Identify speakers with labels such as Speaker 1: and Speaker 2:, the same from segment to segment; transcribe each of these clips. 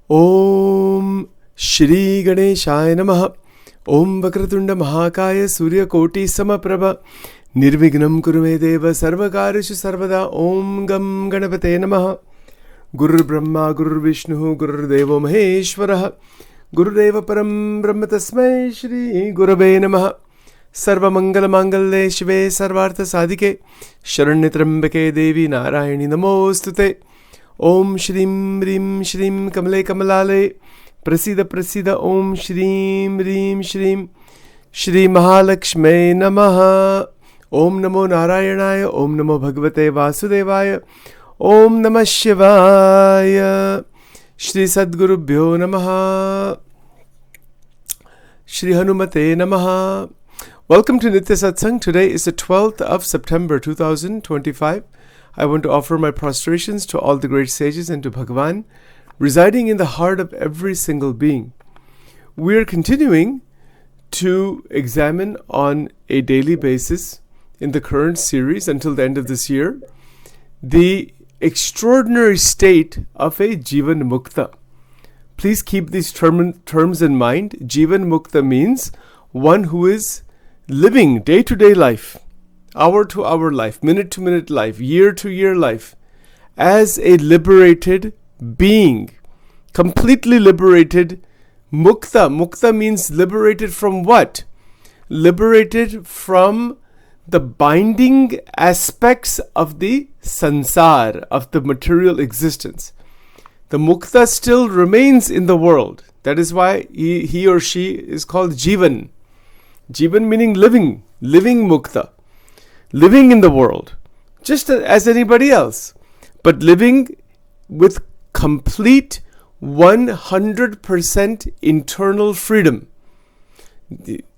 Speaker 1: Om Shri Ganeshaya Namaha. Om Vakratunda Mahakaya Surya Koti Samaprabha. Nirvignam Kurume Deva Sarvakarishu Sarvada. Om Gam Ganapate Namaha. Guru Brahma Guru Vishnu Guru Devo Maheshwaraha. Guru Deva Param Brahma Tasmai Shri Gurave Namaha. Sarva Mangala Mangalle Shive Sarvartha Sadike. Sharanyatrambake Devi Narayani Namostute. Om Shrim Rim Shrim Kamale Kamalale. Prasida Prasida Om Shrim Rim Shrim Shri Mahalakshmi Namaha. Om Namo Narayanaya. Om Namo Bhagavate Vasudevaya. Om Namah Shivaya. Shri Sadgurubhyo Namaha. Shri Hanumate Namaha. Welcome to Nitya Satsang. Today is the 12th of September 2025. I want to offer my prostrations to all the great sages and to Bhagavan, residing in the heart of every single being. We are continuing to examine on a daily basis in the current series until the end of this year the extraordinary state of a Jivan Mukta. Please keep these terms in mind. Jivan Mukta means one who is living day-to-day life, hour-to-hour life, minute-to-minute life, year-to-year life, as a liberated being, completely liberated. Mukta. Mukta means liberated from what? Liberated from the binding aspects of the sansar, of the material existence. The mukta still remains in the world. That is why he or she is called Jivan. Jivan meaning living mukta. Living in the world, just as anybody else, but living with complete 100% internal freedom.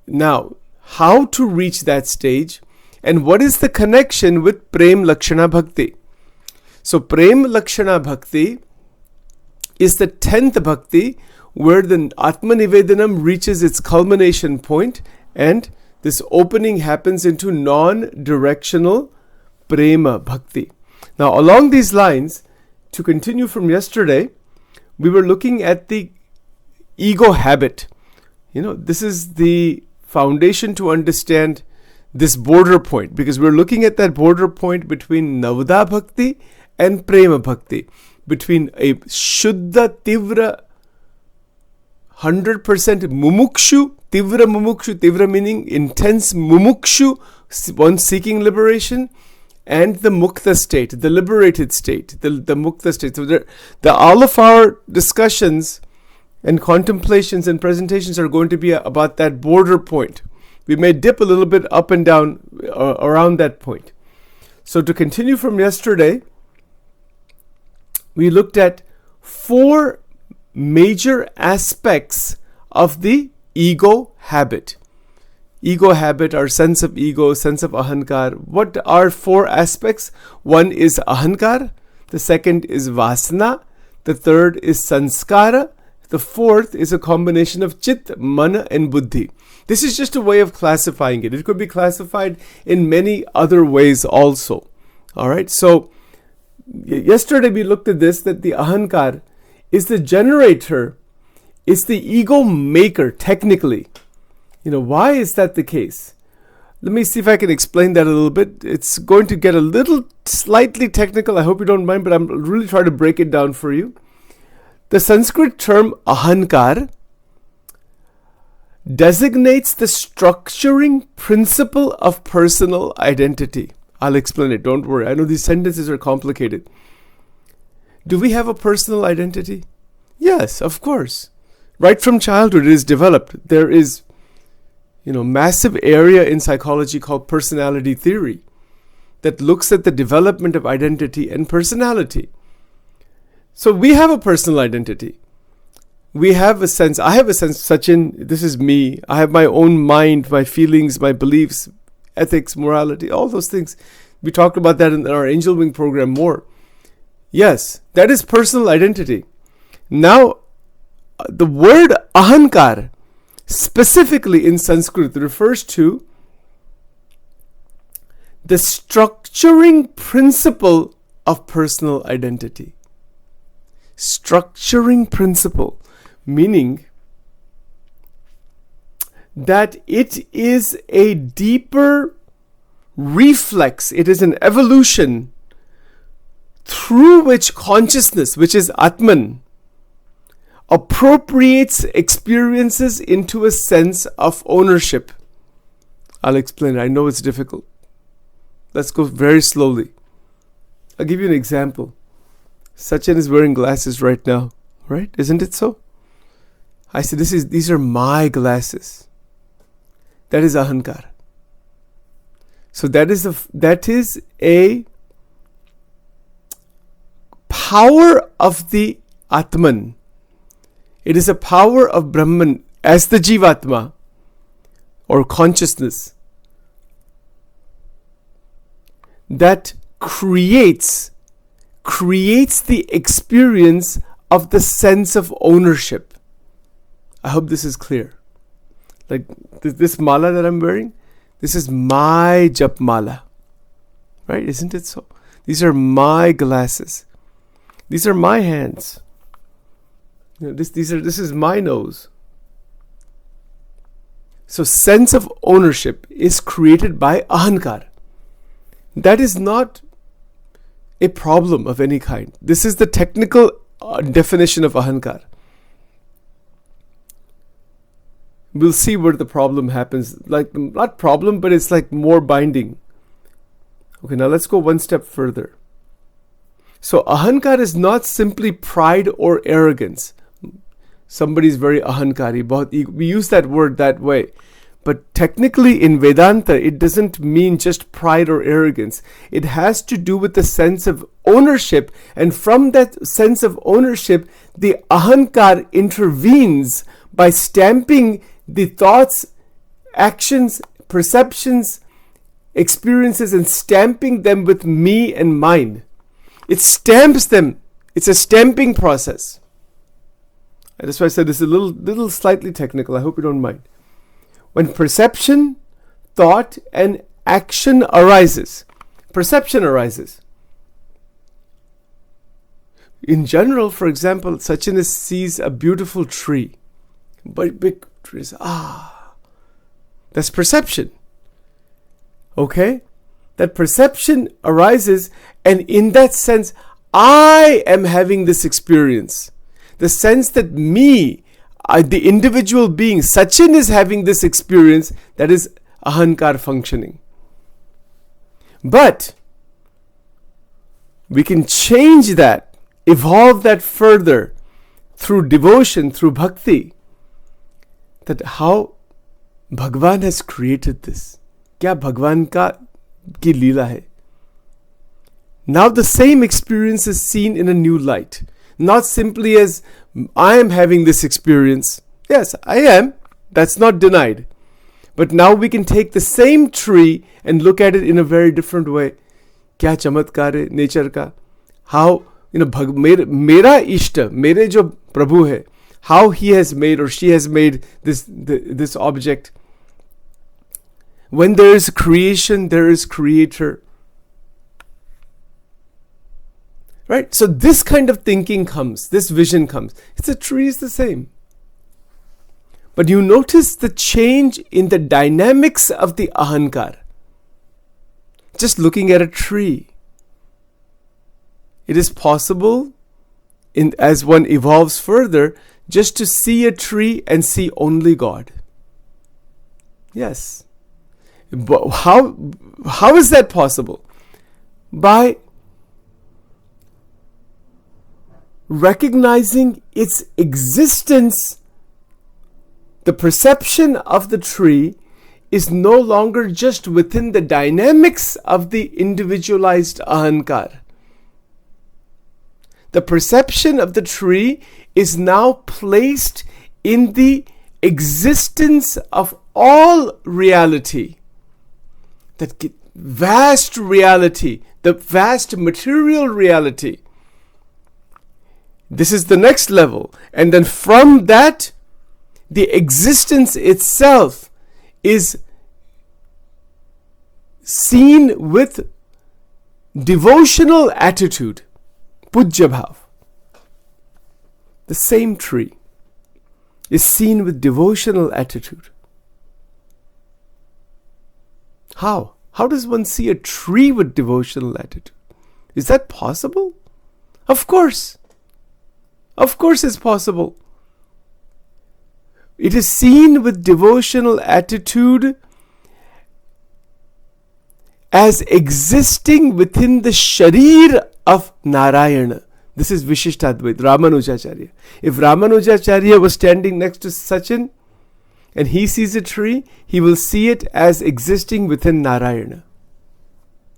Speaker 1: Now, how to reach that stage and what is the connection with Prem Lakshana Bhakti? So, Prem Lakshana Bhakti is the 10th Bhakti where the Atma Nivedanam reaches its culmination point and this opening happens into non-directional Prema Bhakti. Now, along these lines, to continue from yesterday, we were looking at the ego habit. This is the foundation to understand this border point, because we're looking at that border point between Navada Bhakti and Prema Bhakti, between a Shuddha Tivra 100% Mumukshu, Tivra meaning intense Mumukshu, one seeking liberation, and the Mukta state, the liberated state, the Mukta state. So all of our discussions and contemplations and presentations are going to be about that border point. We may dip a little bit up and down around that point. So to continue from yesterday, we looked at 4 major aspects of the ego habit. Ego habit, our sense of ego, sense of Ahamkar. What are 4 aspects? One is Ahamkar. The second is Vasana. The third is Sanskara. The fourth is a combination of Chit, Mana and Buddhi. This is just a way of classifying it. It could be classified in many other ways also. Alright, so yesterday we looked at this, that the Ahamkar is the generator, it's the ego maker technically. Why is that the case? Let me see if I can explain that a little bit. It's going to get a little slightly technical. I hope you don't mind, but I'm really trying to break it down for you. The Sanskrit term Ahamkar designates the structuring principle of personal identity. I'll explain it, don't worry. I know these sentences are complicated. Do we have a personal identity? Yes, of course. Right from childhood it is developed. There is massive area in psychology called personality theory that looks at the development of identity and personality. So we have a personal identity. We have a sense, I have a sense, Sachin, this is me. I have my own mind, my feelings, my beliefs, ethics, morality, all those things. We talked about that in our Angel Wing program more. Yes, that is personal identity. Now, the word Ahamkar specifically in Sanskrit refers to the structuring principle of personal identity. structuring principle, meaning that it is a deeper reflex, it is an evolution through which consciousness, which is Atman, appropriates experiences into a sense of ownership. I'll explain it. I know it's difficult. Let's go very slowly. I'll give you an example. Sachin is wearing glasses right now, right? Isn't it so? I said, these are my glasses. That is Ahamkar. So that is a power of the Atman. It is a power of Brahman as the Jivatma or consciousness that creates the experience of the sense of ownership. I hope this is clear. Like this mala that I'm wearing, this is my jap mala. Right? Isn't it so? These are my glasses. These are my hands. This is my nose. So sense of ownership is created by Ahamkar. That is not a problem of any kind. This is the technical definition of Ahamkar. We'll see where the problem happens. Like, not problem, but it's like more binding. Okay, now let's go one step further. So Ahamkar is not simply pride or arrogance. Somebody's very ahankari. We use that word that way. But technically in Vedanta, it doesn't mean just pride or arrogance. It has to do with the sense of ownership. And from that sense of ownership, the Ahamkar intervenes by stamping the thoughts, actions, perceptions, experiences, and stamping them with me and mine. It stamps them. It's a stamping process. And that's why I said this is a little slightly technical. I hope you don't mind. When perception, thought, and action arises, perception arises. In general, for example, Sachin sees a beautiful tree. Big trees. That's perception. Okay? That perception arises, and in that sense, I am having this experience. The sense that me, the individual being, Sachin is having this experience, that is Ahamkar functioning. But we can change that, evolve that further through devotion, through bhakti. That how Bhagwan has created this. Kya Bhagwan ki leela hai. Now the same experience is seen in a new light. Not simply as I am having this experience. Yes, I am. That's not denied. But now we can take the same tree and look at it in a very different way. Kya chamatkar hai nature ka. How, mera ishta, mere jo Prabhu hai, how he has made or she has made this object. When there is creation, there is creator. Right? So this kind of thinking comes, this vision comes. The tree is the same. But you notice the change in the dynamics of the Ahamkar. Just looking at a tree. It is possible, as one evolves further, just to see a tree and see only God. Yes. But how is that possible? By recognizing its existence. The perception of the tree is no longer just within the dynamics of the individualized Ahamkar. The perception of the tree is now placed in the existence of all reality. That vast reality, the vast material reality. This is the next level. And then from that, the existence itself is seen with devotional attitude. Pujya bhav. the same tree, is seen with devotional attitude. How? How does one see a tree with devotional attitude? Is that possible? Of course. Of course it's possible. It is seen with devotional attitude as existing within the sharir of Narayana. This is Vishishtadvait, Ramanujacharya. If Ramanujacharya was standing next to Sachin and he sees a tree, he will see it as existing within Narayana.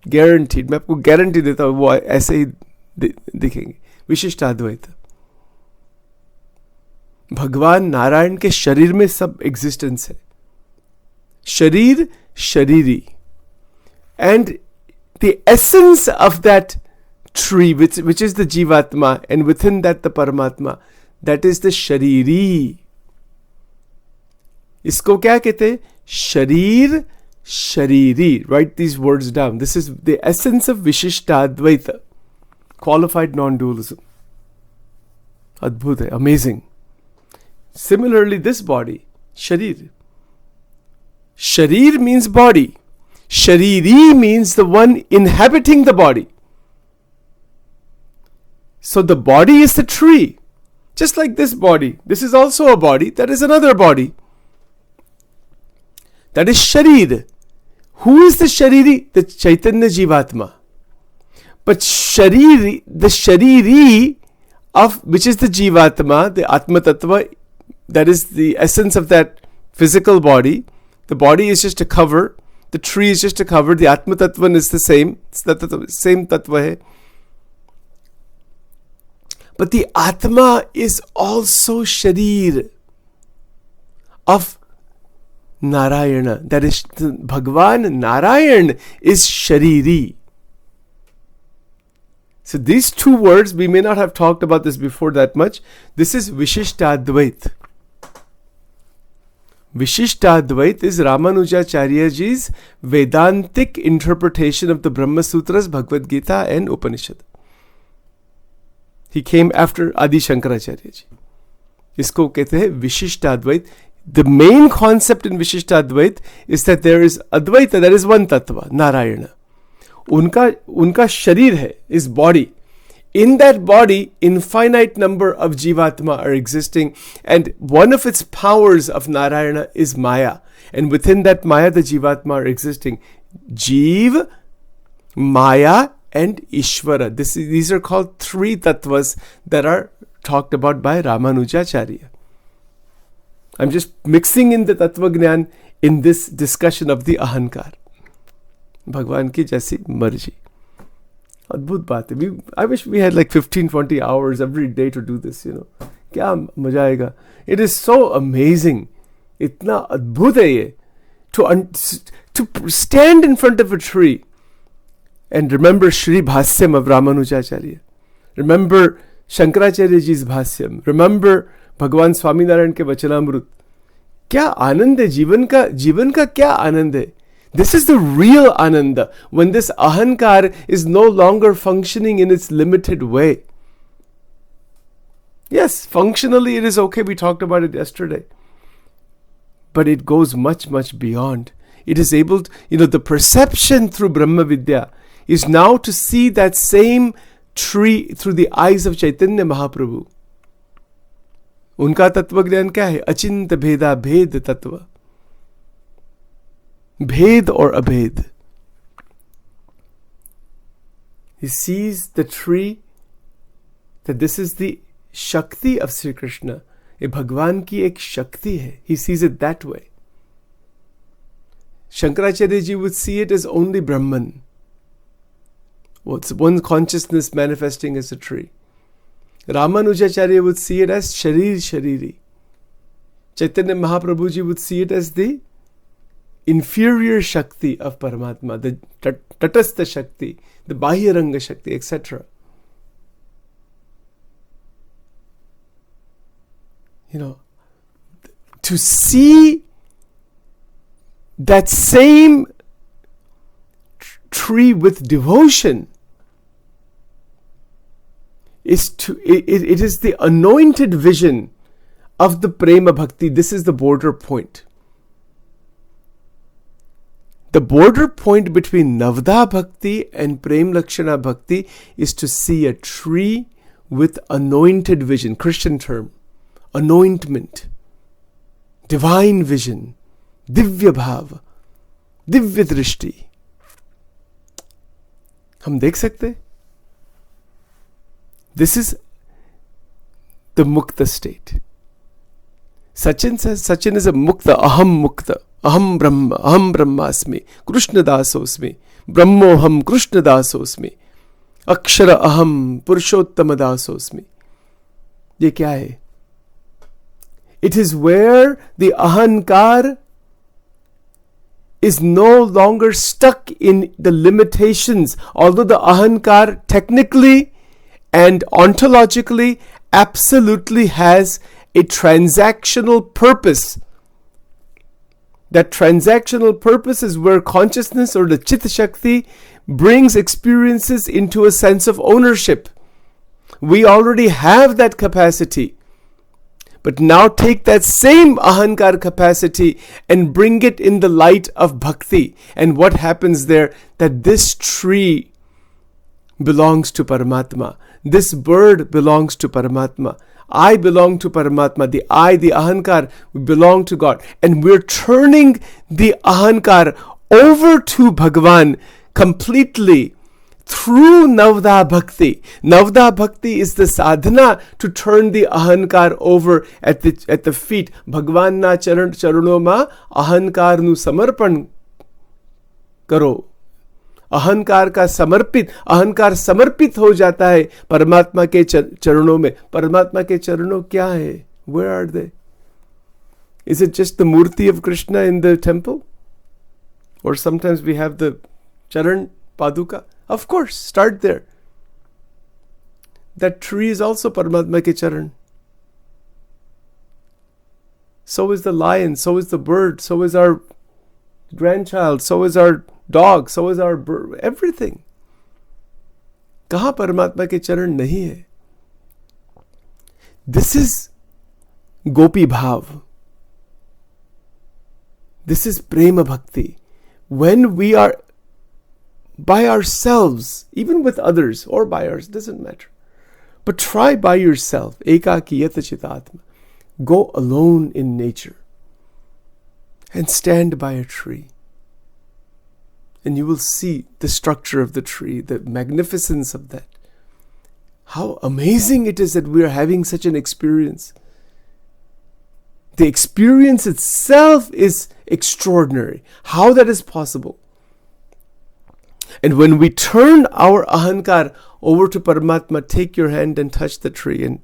Speaker 1: Guaranteed. मैं आपको guarantee देता हूँ वो ऐसे ही दिखेंगे. विशिष्टाद्वैत. भगवान नारायण के शरीर में सब एग्जिस्टेंस है. शरीर, शरीरी. And the essence of that tree, which is the Jivatma, and within that the Paramatma, that is the Shariri. इसको क्या कहते हैं? शरीर, शरीरी. Write these words down. This is the essence of Vishishtadvaita, qualified non-dualism. Adbhut hai, amazing. Similarly, this body, sharir. Sharir means body. Shariri means the one inhabiting the body. So the body is the tree. Just like this body. This is also a body. That is another body. That is sharir. Who is the shariri? The Chaitanya Jivatma. But shariri, the shariri of which is the Jivatma, the Atma Tattva, that is the essence of that physical body. The body is just a cover. The tree is just a cover. The Atma Tattva is the same. It's the same Tattva hai. But the Atma is also Sharir of Narayana. That is, Bhagwan Narayan is Shariri. So these two words, we may not have talked about this before that much. This is Vishishtadvait. Vishishtadvait is Ramanujacharyaji's Vedantic interpretation of the Brahma Sutras, Bhagavad Gita and Upanishad. He came after Adi Shankaracharya ji. इसको कहते हैं विशिष्टाद्वैत. The main concept in Vishishtadvait is that there is Advaita, there is one Tattva, Narayana. उनका शरीर है, is body. In that body, infinite number of Jivatma are existing, and one of its powers of Narayana is Maya. And within that Maya, the Jivatma are existing. Jeev, Maya, and Ishvara. These are called three tattvas that are talked about by Ramanujacharya. I'm just mixing in the Tattva Gnan in this discussion of the Ahamkar. Bhagwan ki jaisi marji. Adbhut baat hai. I wish we had like 15-20 hours every day to do this, you know. Kya maja aayega. It is so amazing. Itna adbhut hai ye. To stand in front of a tree and remember Shri Bhasyam of Ramanujacharya. Remember Shankaracharya ji's Bhasyam. Remember Bhagwan Swaminarayan ke Vachanamrut. Kya anand hai जीवन का क्या आनंद है? This is the real ananda, when this ahankar is no longer functioning in its limited way. Yes, functionally it is okay, we talked about it yesterday. But it goes much, much beyond. It is able to, the perception through Brahma Vidya is now to see that same tree through the eyes of Chaitanya Mahaprabhu. उनका तत्व ज्ञान क्या है? अचिंत भेदा भेद तत्व. Bhed or abhed. He sees the tree, that this is the Shakti of Sri Krishna. ये भगवान की एक शक्ति है. He sees it that way. Shankaracharya ji would see it as only Brahman. It's one consciousness manifesting as a tree. Ramanujacharya would see it as Sharir Shariri. Chaitanya Mahaprabhu ji would see it as the inferior Shakti of Paramatma, the Tatastha Shakti, the Bahyaranga Shakti, etc. To see that same tree with devotion it is the anointed vision of the prema bhakti. This is the border point. The border point between Navda Bhakti and Prem Lakshana Bhakti is to see a tree with anointed vision. Christian term. Anointment. Divine vision. Divya Bhav. Divya Drishti. हम देख सकते? This is the Mukta state. Sachin says, Sachin is a Mukta, Aham Mukta. Aham Brahmasmi, Krishna Dasosmi, Brahmoham Krishna Dasosmi, Akshara Aham Purushottama Dasosmi. ये क्या है? It is where the Ahamkar is no longer stuck in the limitations, although the Ahamkar technically and ontologically absolutely has a transactional purpose. That transactional purpose is where consciousness or the Chitta Shakti brings experiences into a sense of ownership. We already have that capacity. But now take that same Ahamkar capacity and bring it in the light of Bhakti. And what happens there? That this tree belongs to Paramatma. This bird belongs to Paramatma. I belong to Paramatma. The I, the Ahamkar, belong to God. And we're turning the Ahamkar over to Bhagavan completely through Navda Bhakti. Navda Bhakti is the sadhana to turn the Ahamkar over at the feet. Bhagavan na charano ma Ahamkar nu samarpan karo. अहंकार का अहंकार समर्पित हो जाता है परमात्मा के चरणों में. परमात्मा के चरणों क्या है? Where are they? Is it just the murti of Krishna in the temple? Or sometimes we have the charan paduka? Of course, start there. That tree is also Paramatma ke charan. So is the lion, so is the bird, so is our grandchild, so is our dog, so is our bird, everything. कहाँ परमात्मा के चरण नहीं है? This is Gopi Bhav. This is Prema Bhakti. When we are by ourselves, even with others or by ours, doesn't matter. But try by yourself. Ekaki yata chitatma. Go alone in nature and stand by a tree. And you will see the structure of the tree, the magnificence of that. How amazing it is that we are having such an experience. The experience itself is extraordinary. How that is possible. And when we turn our Ahamkar over to Paramatma, take your hand and touch the tree and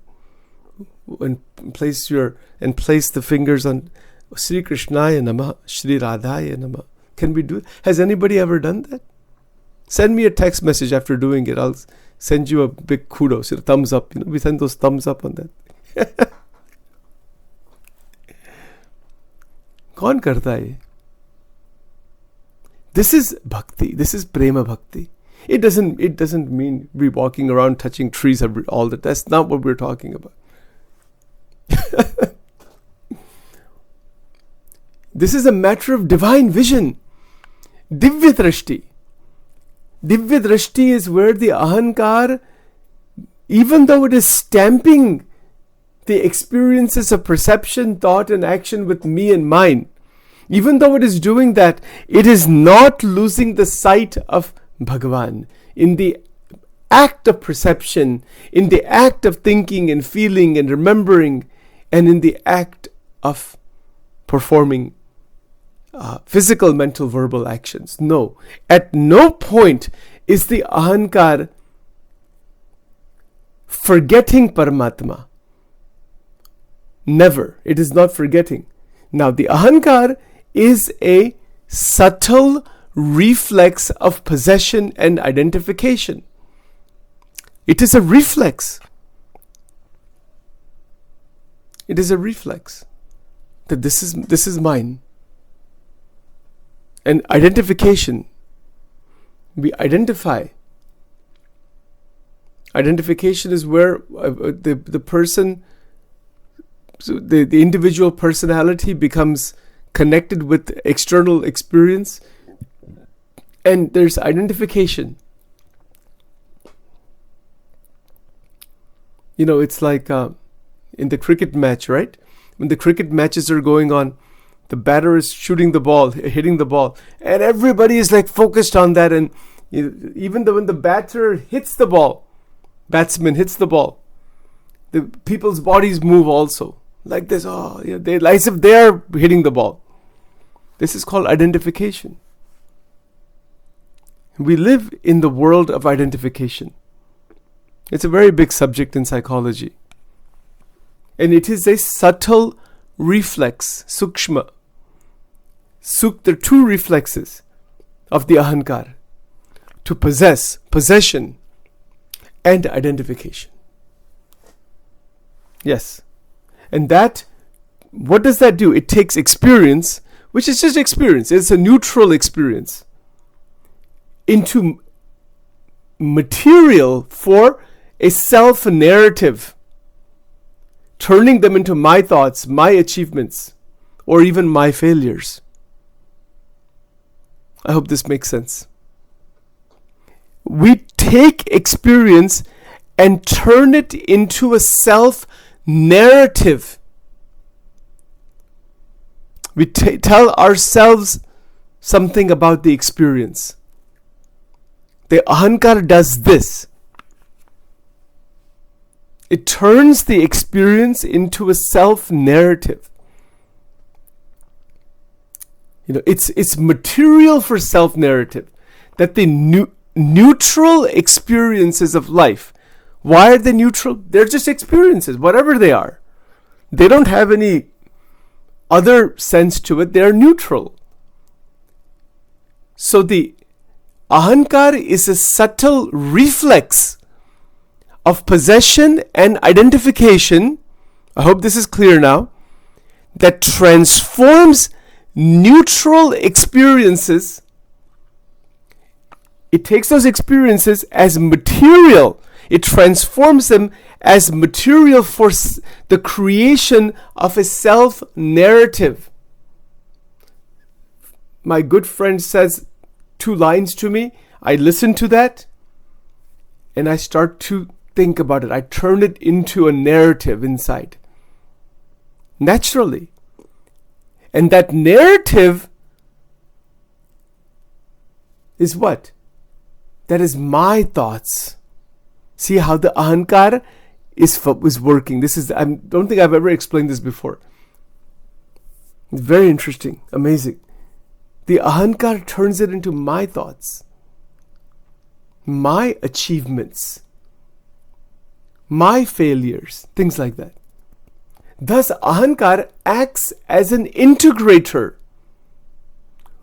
Speaker 1: place the fingers on Sri Krishnaya Namah, Sri Radhaya Namah. Can we do it? Has anybody ever done that? Send me a text message after doing it. I'll send you a big kudos, a thumbs up. We send those thumbs up on that. कौन करता है? This is bhakti. This is prema bhakti. It doesn't mean we walking around touching trees all the time. That's not what we're talking about. This is a matter of divine vision. Divya drashti. Divya drashti is where the Ahamkar, even though it is stamping the experiences of perception, thought and action with me and mine, even though it is doing that, it is not losing the sight of Bhagavan. In the act of perception, in the act of thinking and feeling and remembering, and in the act of performing physical, mental, verbal actions. No. At no point is the Ahamkar forgetting Paramatma. Never. It is not forgetting. Now, the Ahamkar is a subtle reflex of possession and identification. It is a reflex. It is a reflex that this is mine. And identification. We identify. Identification is where the person, so the individual personality becomes connected with external experience, and there's identification. It's like in the cricket match, right? When the cricket matches are going on, the batter is shooting the ball, hitting the ball, and everybody is like focused on that. And even though when the batsman hits the ball, the people's bodies move also like this. Oh, yeah, as if they are hitting the ball. This is called identification. We live in the world of identification. It's a very big subject in psychology. And it is a subtle reflex, sukshma. There are two reflexes of the Ahamkar: to possess, possession, and identification. Yes. And what does that do? It takes experience, which is just experience. It's a neutral experience, into material for a self-narrative, turning them into my thoughts, my achievements, or even my failures. I hope this makes sense. We take experience and turn it into a self-narrative. We tell ourselves something about the experience. The Ahamkar does this. It turns the experience into a self-narrative. It's material for self-narrative. That the neutral experiences of life. Why are they neutral? They're just experiences, whatever they are. They don't have any other sense to it. They're neutral. So the Ahamkar is a subtle reflex of possession and identification. I hope this is clear now. That transforms neutral experiences. It takes those experiences as material. It transforms them as material for the creation of a self-narrative. My good friend says 2 lines to me. I listen to that and I start to think about it. I turn it into a narrative inside. Naturally. And that narrative is what? That is my thoughts. See how the Ahamkar is working. I don't think I've ever explained this before. It's very interesting, amazing. The Ahamkar turns it into my thoughts, my achievements, my failures, things like that. Thus, Ahamkar acts as an integrator,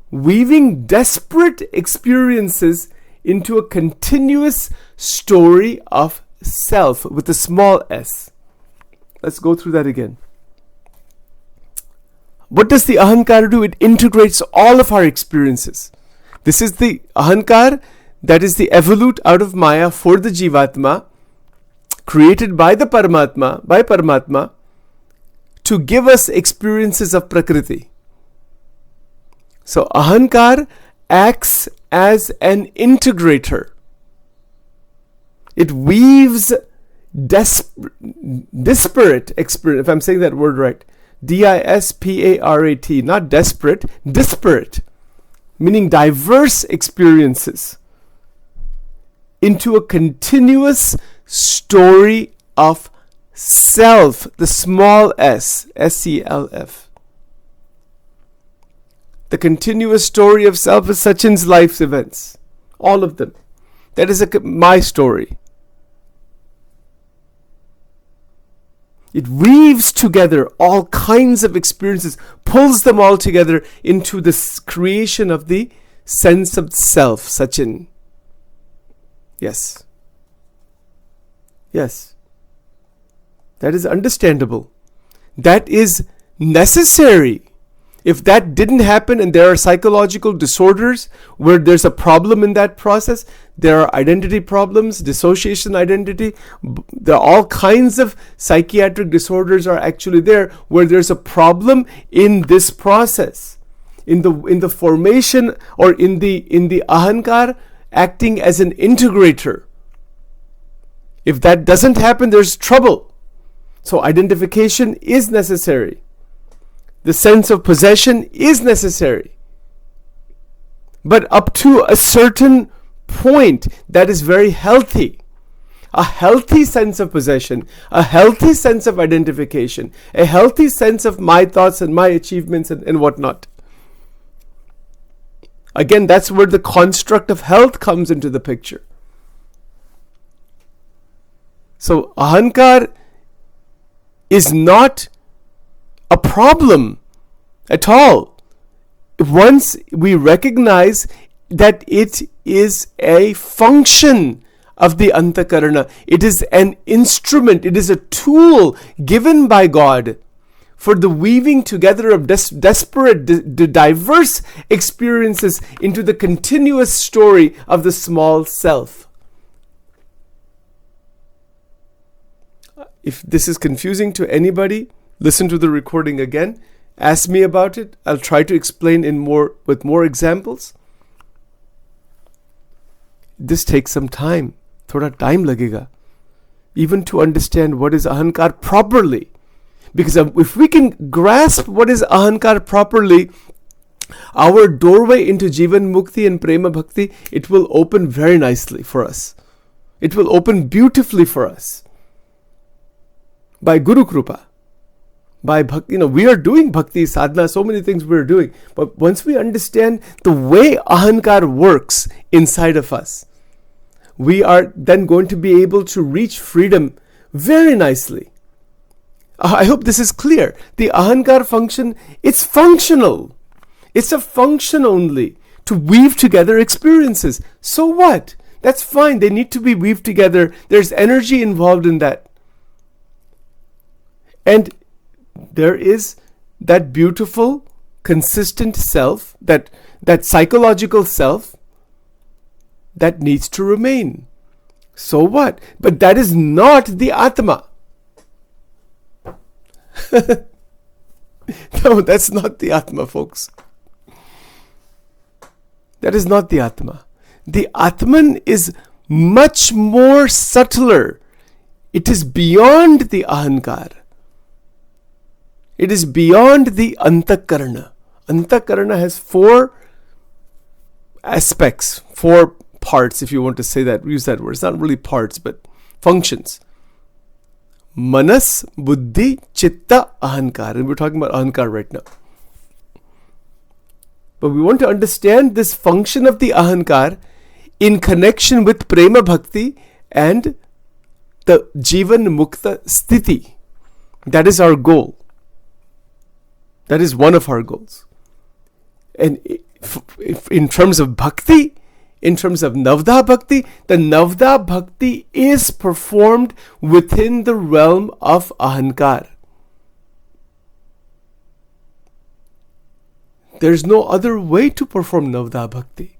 Speaker 1: weaving disparate experiences into a continuous story of self with a small s. Let's go through that again. What does the Ahamkar do? It integrates all of our experiences. This is the Ahamkar that is the evolute out of Maya for the Jivatma, created by the Paramatma, to give us experiences of Prakriti. So Ahamkar acts as an integrator. It weaves disparate experience, if I'm saying that word right, disparate, not desperate, disparate, meaning diverse experiences, into a continuous story of self, the small s, S-E-L-F. The continuous story of self is Sachin's life's events. All of them. That is my story. It weaves together all kinds of experiences, pulls them all together into this creation of the sense of self, Sachin. Yes. Yes. That is understandable. That is necessary. If that didn't happen and there are psychological disorders where there's a problem in that process, there are identity problems, dissociation identity, there are all kinds of psychiatric disorders are actually there where there's a problem in this process, in the formation or in the Ahamkar acting as an integrator. If that doesn't happen, there's trouble. So identification is necessary. The sense of possession is necessary. But up to a certain point, that is very healthy. A healthy sense of possession, a healthy sense of identification, a healthy sense of my thoughts and my achievements and whatnot. Again, that's where the construct of health comes into the picture. So Ahamkar is not a problem at all once we recognize that it is a function of the Antakarana. It is an instrument, it is a tool given by God for the weaving together of disparate, diverse experiences into the continuous story of the small self. If this is confusing to anybody, listen to the recording again. Ask me about it. I'll try to explain with more examples. This takes some time. Thoda time lagega. Even to understand what is Ahamkar properly. Because if we can grasp what is Ahamkar properly, our doorway into Jivan Mukti and Prema Bhakti, it will open very nicely for us. It will open beautifully for us. By Guru Krupa. By we are doing bhakti, sadhana, so many things we are doing. But once we understand the way Ahamkar works inside of us, we are then going to be able to reach freedom very nicely. I hope this is clear. The Ahamkar function, it's functional. It's a function only to weave together experiences. So what? That's fine. They need to be weaved together. There's energy involved in that. And there is that beautiful, consistent self, that psychological self that needs to remain. So what? But that is not the Atma. No, that's not the Atma, folks. That is not the Atma. The Atman is much more subtler. It is beyond the Ahamkar. It is beyond the Antakarana. Antakarana has 4 aspects, 4 parts, if you want to say that, use that word. It's not really parts, but functions. Manas, Buddhi, Chitta, Ahamkar. And we're talking about Ahamkar right now. But we want to understand this function of the Ahamkar in connection with Prema Bhakti and the Jivan Mukta Sthiti. That is our goal. That is one of our goals. And if in terms of bhakti, in terms of Navda Bhakti, the Navda Bhakti is performed within the realm of Ahamkar. There's no other way to perform Navda Bhakti.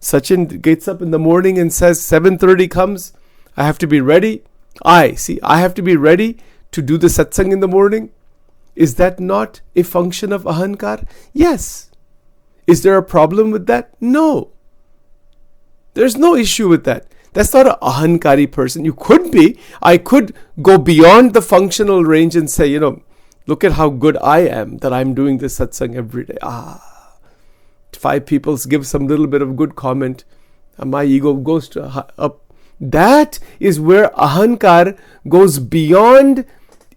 Speaker 1: Sachin gets up in the morning and says, 7:30 comes, I have to be ready. I have to be ready to do the satsang in the morning. Is that not a function of Ahamkar? Yes. Is there a problem with that? No. There's no issue with that. That's not an Ahamkari person. You could be. I could go beyond the functional range and say, look at how good I am that I'm doing this satsang every day. 5 people give some little bit of good comment. And my ego goes up. That is where Ahamkar goes beyond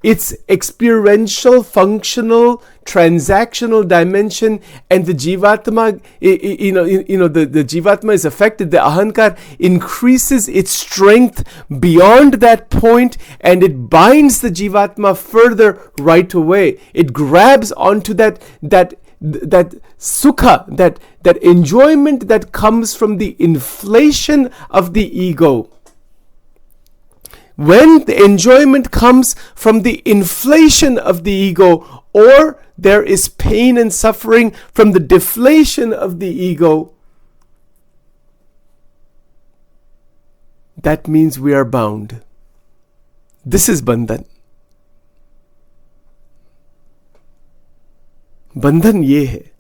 Speaker 1: its experiential, functional, transactional dimension, and the Jivatma, the Jivatma is affected. The Ahamkar increases its strength beyond that point, and it binds the Jivatma further right away. It grabs onto that sukha, that enjoyment that comes from the inflation of the ego. When the enjoyment comes from the inflation of the ego or there is pain and suffering from the deflation of the ego, that means we are bound. This is bandhan. Bandhan ye hai.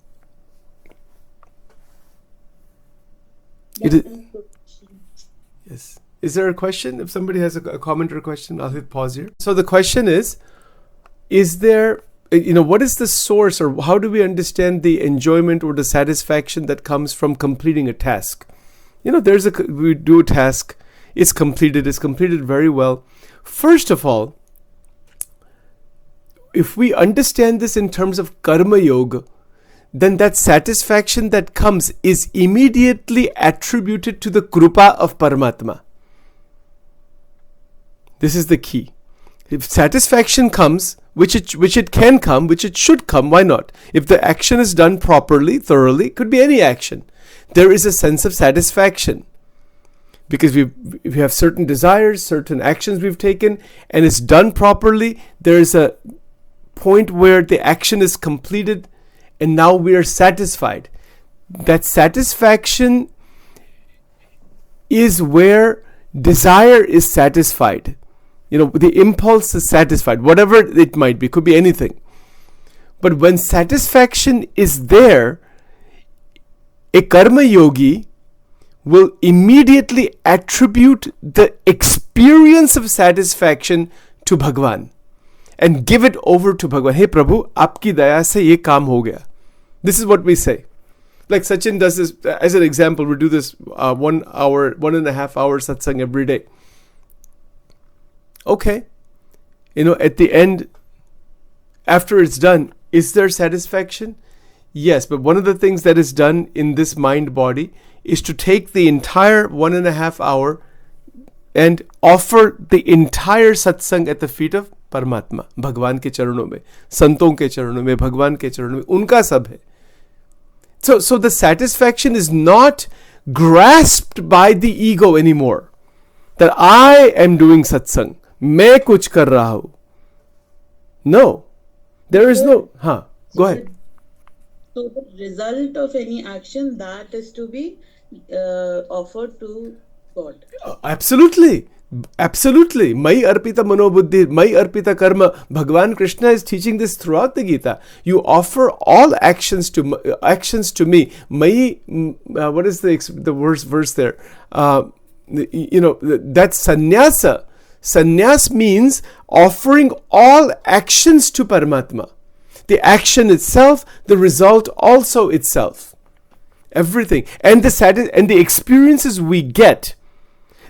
Speaker 1: Yes. Is there a question? If somebody has a comment or a question, I'll hit pause here. So the question is there, what is the source, or how do we understand the enjoyment or the satisfaction that comes from completing a task? We do a task, it's completed very well. First of all, if we understand this in terms of karma yoga, then that satisfaction that comes is immediately attributed to the krupa of Paramatma. This is the key. If satisfaction comes, which it can come, which it should come, why not? If the action is done properly, thoroughly, it could be any action, there is a sense of satisfaction. Because we have certain desires, certain actions we've taken, and it's done properly, there is a point where the action is completed, and now we are satisfied. That satisfaction is where desire is satisfied. The impulse is satisfied, whatever it might be, could be anything. But when satisfaction is there, a karma yogi will immediately attribute the experience of satisfaction to Bhagwan and give it over to Bhagwan. Hey Prabhu, aapki daya se ye kaam ho gaya. This is what we say. Like Sachin does this, as an example, we do this 1 hour, 1.5 hour satsang every day. Okay. At the end, after it's done, is there satisfaction? Yes, but one of the things that is done in this mind body is to take the entire 1.5 hour and offer the entire satsang at the feet of Paramatma, Bhagwan ke charanon mein, santon ke charanon mein, Bhagwan ke charanon mein, unka sab hai. So the satisfaction is not grasped by the ego anymore. That I am doing satsang, main kuch kar raha hu. No, there is no. Go ahead.
Speaker 2: So the result of any action, that is to be offered to God.
Speaker 1: Absolutely. Mai arpita manobuddhi, mai arpita karma. Bhagwan Krishna is teaching this throughout the Gita. You offer all actions to me. Mai, what is the verse there? That's sannyasa. Sannyas means offering all actions to Paramatma. The action itself, the result also itself. Everything. And the experiences we get,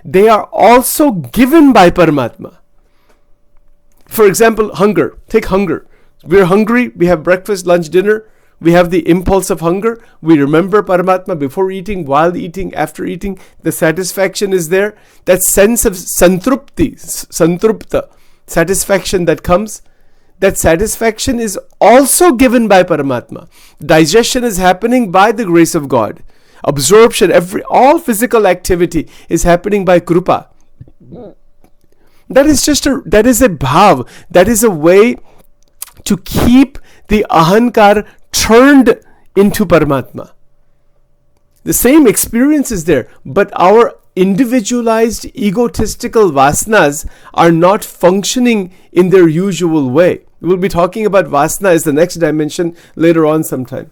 Speaker 1: they are also given by Paramatma. For example, hunger. Take hunger. We're hungry, we have breakfast, lunch, dinner. We have the impulse of hunger. We remember Paramatma before eating, while eating, after eating. The satisfaction is there. That sense of santrupta, satisfaction that comes, that satisfaction is also given by Paramatma. Digestion is happening by the grace of God. Absorption, all physical activity is happening by Krupa. That is a bhav. That is a way to keep the Ahamkar turned into Paramatma. The same experience is there, but our individualized egotistical vasanas are not functioning in their usual way. We'll be talking about vasana as the next dimension later on sometime.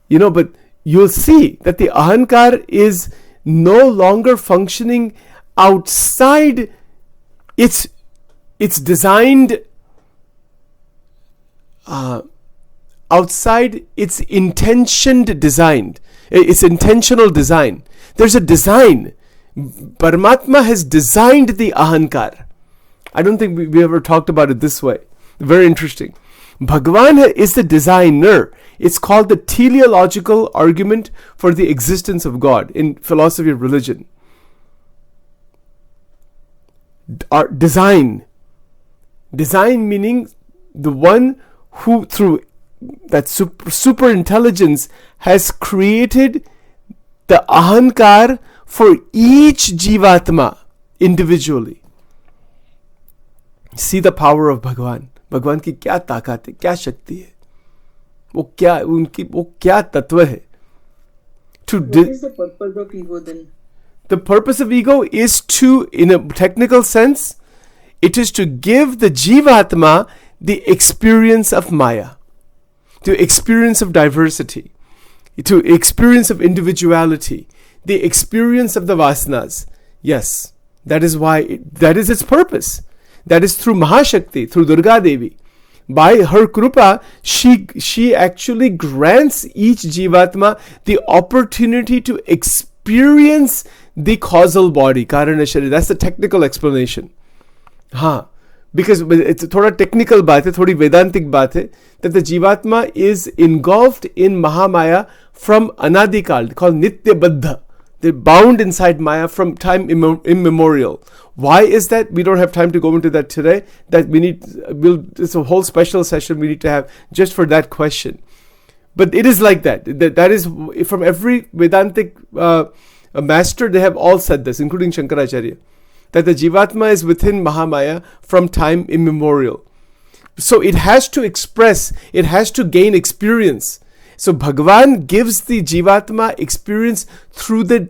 Speaker 1: But you'll see that the Ahamkar is no longer functioning outside its designed, outside its intentioned design, its intentional design. There's a design. Paramatma has designed the Ahamkar. I don't think we ever talked about it this way. Very interesting. Bhagwan is the designer. It's called the teleological argument for the existence of God in philosophy of religion. Design meaning the one who through that super intelligence has created the Ahamkar for each jivatma individually. See the power of Bhagwan. भगवान की क्या ताकत है, क्या शक्ति है, वो क्या तत्व है.
Speaker 2: What is the purpose of ego then?
Speaker 1: The purpose of ego is to, in a technical sense, it is to give the Jivatma the experience of Maya, the experience of diversity, to experience of individuality, the experience of the vasanas. Yes, that is why, that is its purpose. That is through Mahashakti, through Durga Devi. By her krupa, she actually grants each Jivatma the opportunity to experience the causal body, Karana Sharira. That's the technical explanation. हाँ, because it's थोड़ा technical बात है, थोड़ी वेदांतिक बात है, that the Jivatma is engulfed in Mahamaya from Anadikal, called Nitya Baddha. They're bound inside Maya from time immemorial. Why is that? We don't have time to go into that today. That it's a whole special session we need to have just for that question. But it is like that. That is from every Vedantic master, they have all said this, including Shankaracharya, that the Jivatma is within Mahamaya from time immemorial. So it has to express, it has to gain experience. So Bhagavan gives the Jivatma experience through the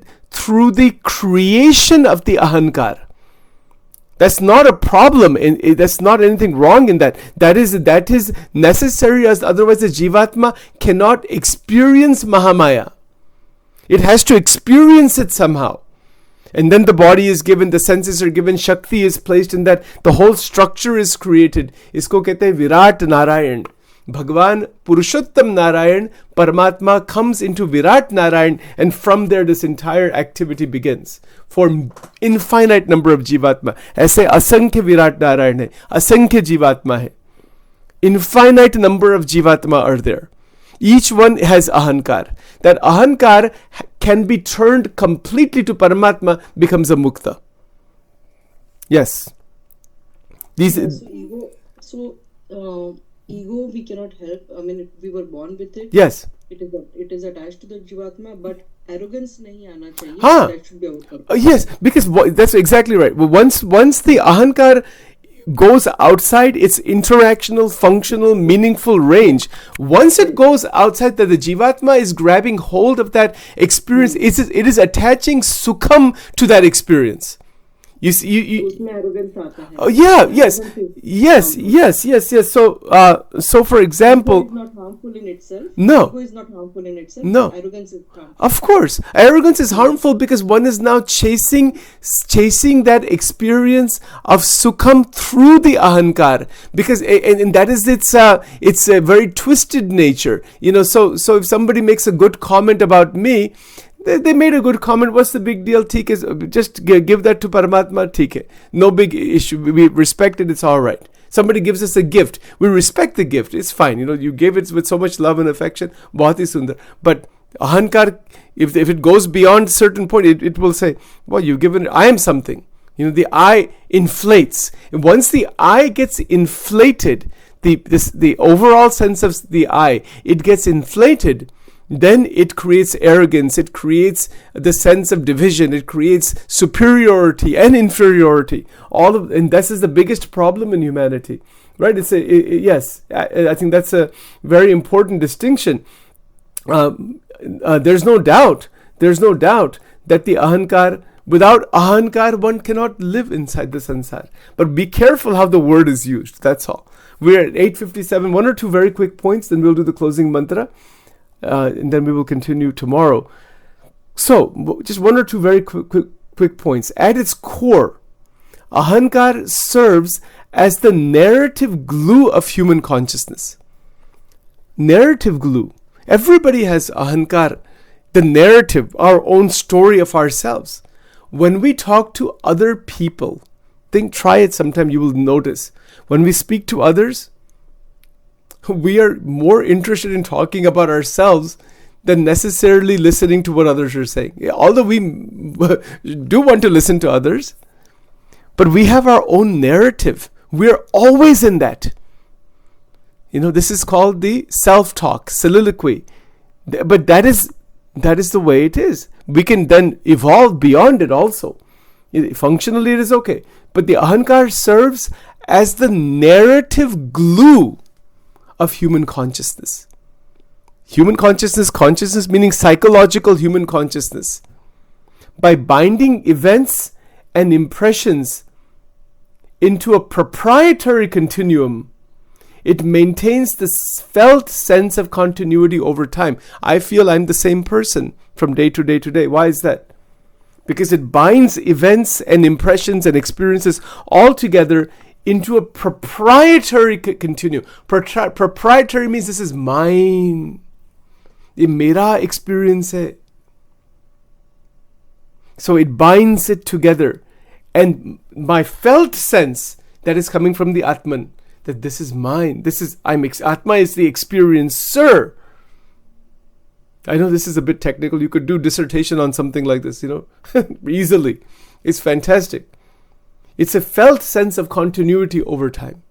Speaker 1: creation of the Ahamkar. That's not a problem, and that's not anything wrong in that. That is necessary, as otherwise the Jivatma cannot experience Mahamaya. It has to experience it somehow. And then the body is given, the senses are given, Shakti is placed in that, the whole structure is created. Isko kehte hai Virat Narayan. Bhagavan Purushottam Narayan, Paramatma comes into Virat Narayan, and from there this entire activity begins for infinite number of Jivatma. Aise asankhya Virat Narayan hai, asankhya Jivatma hai. Infinite number of Jivatma are there. Each one has Ahamkar. That Ahamkar can be turned completely to Paramatma, becomes a Mukta. Yes.
Speaker 2: Ego we cannot help. I mean, we were born with it.
Speaker 1: Yes.
Speaker 2: It is attached to the Jivatma, but arrogance nahi aana chahiye.
Speaker 1: Haan.
Speaker 2: That should be outcome.
Speaker 1: Yes, because that's exactly right. Once the Ahamkar goes outside its interactional, functional, meaningful range, once it goes outside, that the Jivatma is grabbing hold of that experience, it is attaching sukham to that experience.
Speaker 2: उसमें arrogance आता है.
Speaker 1: Oh yeah, yes. So for example,
Speaker 2: Ego is not harmful in itself.
Speaker 1: No.
Speaker 2: Ego is not harmful in itself.
Speaker 1: No.
Speaker 2: Arrogance is harmful.
Speaker 1: Of course, arrogance is harmful because one is now chasing that experience of sukham through the ahankar, because and that is its a very twisted nature. So if somebody makes a good comment about me, they made a good comment. What's the big deal? Theek is just give that to Paramatma. Theek hai. No big issue. We respect it. It's all right. Somebody gives us a gift. We respect the gift. It's fine. You gave it with so much love and affection. Bahut hi sundar. But Ahamkar, if it goes beyond a certain point, it will say, well, you've given it. I am something. The I inflates. And once the I gets inflated, the overall sense of the I, it gets inflated. Then it creates arrogance, it creates the sense of division, it creates superiority and inferiority. And this is the biggest problem in humanity, right? Yes, I think that's a very important distinction. There's no doubt that the Ahamkar, without Ahamkar, one cannot live inside the sansar. But be careful how the word is used, that's all. We're at 8:57, one or two very quick points, then we'll do the closing mantra. And then we will continue tomorrow. So, just one or two very quick points. At its core, Ahamkar serves as the narrative glue of human consciousness. Narrative glue. Everybody has Ahamkar, the narrative, our own story of ourselves. When we talk to other people, try it sometime, you will notice. When we speak to others, we are more interested in talking about ourselves than necessarily listening to what others are saying. Although we do want to listen to others, but we have our own narrative. We're always in that. This is called the self-talk, soliloquy. But that is the way it is. We can then evolve beyond it also. Functionally, it is okay. But the Ahamkar serves as the narrative glue of human consciousness. Human consciousness, consciousness meaning psychological human consciousness. By binding events and impressions into a proprietary continuum, it maintains this felt sense of continuity over time. I feel I'm the same person from day to day to day. Why is that? Because it binds events and impressions and experiences all together into a proprietary continuum. Proprietary means this is mine. ये मेरा experience है. So it binds it together. And my felt sense that is coming from the Atman, that this is mine. Atma is the experiencer. I know this is a bit technical. You could do dissertation on something like this, easily. It's fantastic. It's a felt sense of continuity over time.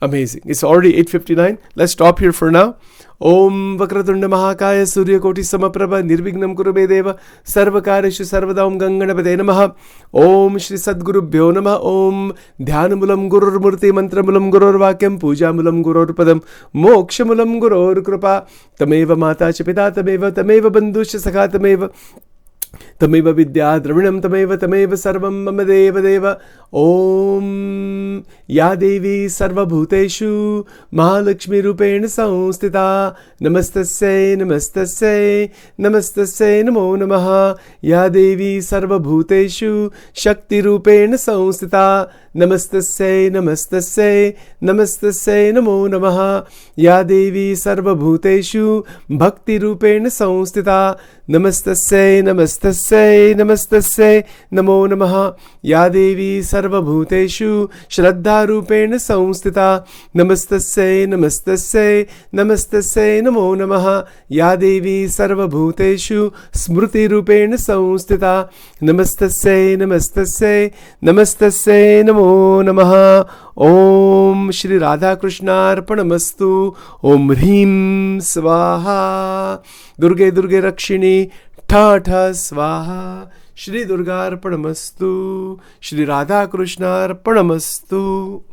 Speaker 1: Amazing. It's already 8:59. Let's stop here for now. Om Vakratunda Mahakaya Surya Koti Samaprabha Nirvignam Kurube Deva Sarvakarishu Sarvadam Ganganapade Namaha. Om Shri Sadgurubhyo Namaha. Om Dhyanamulam Gurur Murti Mantramulam Gurur Vakyam Pujamulam Gurur Padam Mokshamulam Gurur Kripa Tameva Mata Chapita Tameva Bandhusha Sakha Tameva Vidya Dravinam Tameva Sarvam Mama Deva Deva. Om Ya Devi Sarva Bhuteshu Mahalakshmi Rupena Samstita Namastasya Namo Namaha. Ya Devi Sarva Bhuteshu Shakti Rupena Samstita Namastasya Namo Namaha. Ya Devi Sarva Bhuteshu Bhakti Rupena Samstita Namastasya Namo Namaha. Ya Devi Sarva Bhuteshu Shraddha Rupena Samstita Namastasya Namo Namaha. Ya Devi Sarva Bhuteshu Smriti Rupena Samstita Namastasya Namo Namaha. Om Shri Radha Krishna Arpanamastu. Om Hrim Swaha. Durge Rakshini Tha Swaha. Shri Durga Arpanamastu. Shri Radha Krishna Arpanamastu.